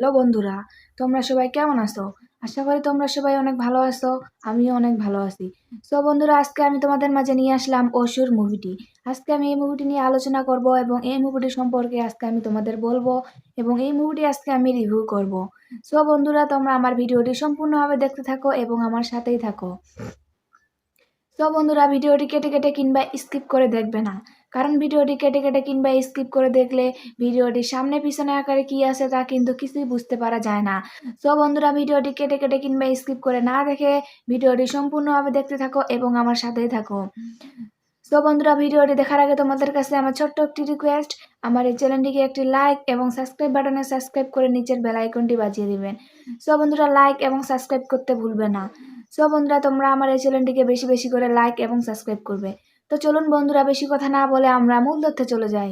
Hello বন্ধুরা, তোমরা সবাই কেমন আছো? আশা করি তোমরা সবাই অনেক ভালো আছো। আমিও অনেক ভালো আছি। সো বন্ধুরা, আজকে আমি তোমাদের মাঝে নিয়ে আসলাম অসুর মুভিটি। আজকে আমি এই মুভিটি নিয়ে আলোচনা করব এবং এই মুভিটি সম্পর্কে আজকে আমি তোমাদের বলবো এবং এই মুভিটি আজকে আমি রিভিউ করব। সো বন্ধুরা, তোমরা আমার ভিডিওটি সম্পূর্ণভাবে দেখতে থাকো এবং আমার সাথেই থাকো। তো বন্ধুরা, ভিডিওটি কেটে কেটে কিংবা স্কিপ করে দেখবে না, কারণ ভিডিওটি কেটে কেটে কিংবা স্কিপ করে দেখলে ভিডিওটির সামনে পিছনে আকারে কি আছে তা কিন্তু কিছুই বুঝতে পারা যায় না। তো বন্ধুরা, ভিডিওটি কেটে কেটে কিংবা স্কিপ করে না দেখে ভিডিওটি সম্পূর্ণভাবে দেখতে থাকো এবং আমার সাথেই থাকো। তো বন্ধুরা, ভিডিওটি দেখার আগে তোমাদের কাছে আমার ছোট্ট একটি রিকোয়েস্ট, আমার এই চ্যানেলটিকে একটি লাইক এবং সাবস্ক্রাইব বাটনে সাবস্ক্রাইব করে নিচের বেল আইকনটি বাজিয়ে দিবেন। সো বন্ধুরা, লাইক এবং সাবস্ক্রাইব করতে ভুলবে না। সো বন্ধুরা, তোমরা আমার এই চ্যানেলটিকে বেশি বেশি করে লাইক এবং সাবস্ক্রাইব করবে। তো চলুন বন্ধুরা, বেশি কথা না বলে আমরা মূল তথ্যে চলে যাই।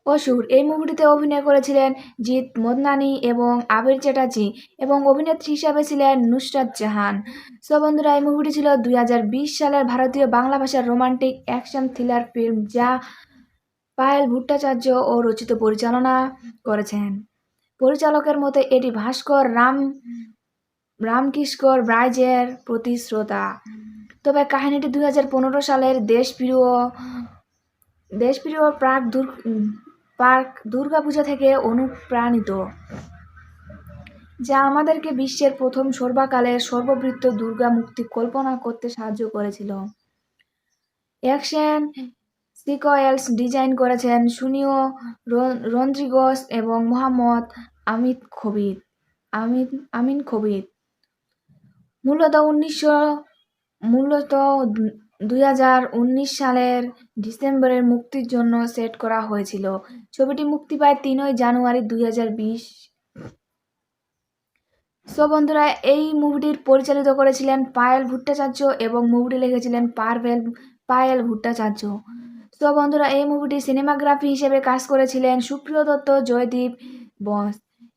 অসুর এই মুভিটিতে অভিনয় করেছিলেন জিৎ মদনানি এবং আবির চ্যাটার্জি এবং অভিনেত্রী হিসাবে ছিলেন নুসরাত জাহান। সো বন্ধুরা, এই মুভিটি ছিল 2020 সালের ভারতীয় বাংলা ভাষার রোমান্টিক অ্যাকশন থ্রিলার ফিল্ম, যা পায়েল ভট্টাচার্য ও রচিত পরিচালনা করেছেন। পরিচালকের মতে এটি ভাস্কর রামকিশোর ব্রাইজের প্রতি শ্রদ্ধা। তবে কাহিনীটি 2015 সালের দেশপ্রিয় পার্ক দুর্গাপূজা থেকে অনুপ্রাণিত, যা আমাদেরকে বিশ্বের প্রথম সর্বকালের সর্ববৃহৎ দুর্গা মূর্তি কল্পনা করতে সাহায্য করেছিল। অ্যাকশন সিকোয়েলস ডিজাইন করেছেন সুনিও রদ্রিগেজ এবং মোহাম্মদ আমিন খবির। মূলত 2019 সালের ডিসেম্বরে মুক্তির জন্য সেট করা হয়েছিল। ছবিটি মুক্তি পায় 3 জানুয়ারি 2020। সো বন্ধুরা, এই মুভিটির পরিচালিত করেছিলেন পায়েল ভট্টাচার্য এবং মুভিটি লিখেছিলেন পায়েল ভট্টাচার্য। সো বন্ধুরা, এই মুভিটি সিনেমাগ্রাফি হিসেবে কাজ করেছিলেন সুপ্রিয় দত্ত, জয়দীপ বস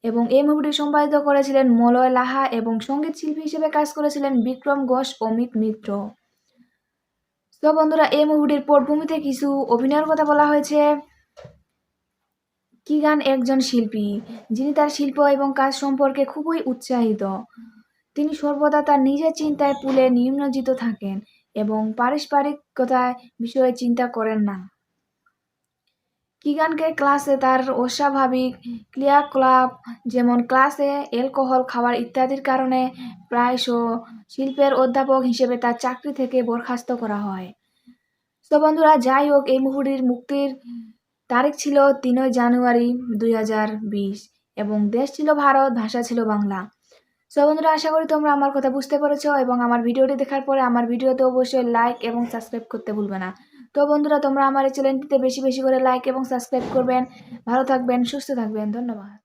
এবং এই মুভিটি সম্পাদিত করেছিলেন মলয় লাহা এবং সঙ্গীত শিল্পী হিসেবে কাজ করেছিলেন বিক্রম ঘোষ, অমিত মিত্র। তো বন্ধুরা, এই মুভিটির পটভূমিতে কিছু অভিনয়ের কথা বলা হয়েছে। কিগান একজন শিল্পী, যিনি তার শিল্প এবং কাজ সম্পর্কে খুবই উৎসাহিত। তিনি সর্বদা তার নিজের চিন্তায় পুলে নিমজ্জিত থাকেন এবং পারস্পরিকতার বিষয়ে চিন্তা করেন না। কিগানকে ক্লাসে তার অস্বাভাবিক ক্রিয়াকলাপ, যেমন ক্লাসে অ্যালকোহল খাওয়ার ইত্যাদির কারণে প্রায়শ শিল্পের অধ্যাপক হিসেবে তার চাকরি থেকে বরখাস্ত করা হয়। তো বন্ধুরা, যাই হোক, এই মুভিটির মুক্তির তারিখ ছিল 3 জানুয়ারি 2020 এবং দেশ ছিল ভারত, ভাষা ছিল বাংলা। সো বন্ধুরা, আশা করি তোমরা আমার কথা বুঝতে পেরেছো এবং আমার ভিডিওটি দেখার পরে আমার ভিডিওতে অবশ্যই লাইক এবং সাবস্ক্রাইব করতে ভুলবে না। তো বন্ধুরা, তোমরা আমার এই চ্যানেলটিতে বেশি বেশি করে লাইক এবং সাবস্ক্রাইব করবেন। ভালো থাকবেন, সুস্থ থাকবেন। ধন্যবাদ।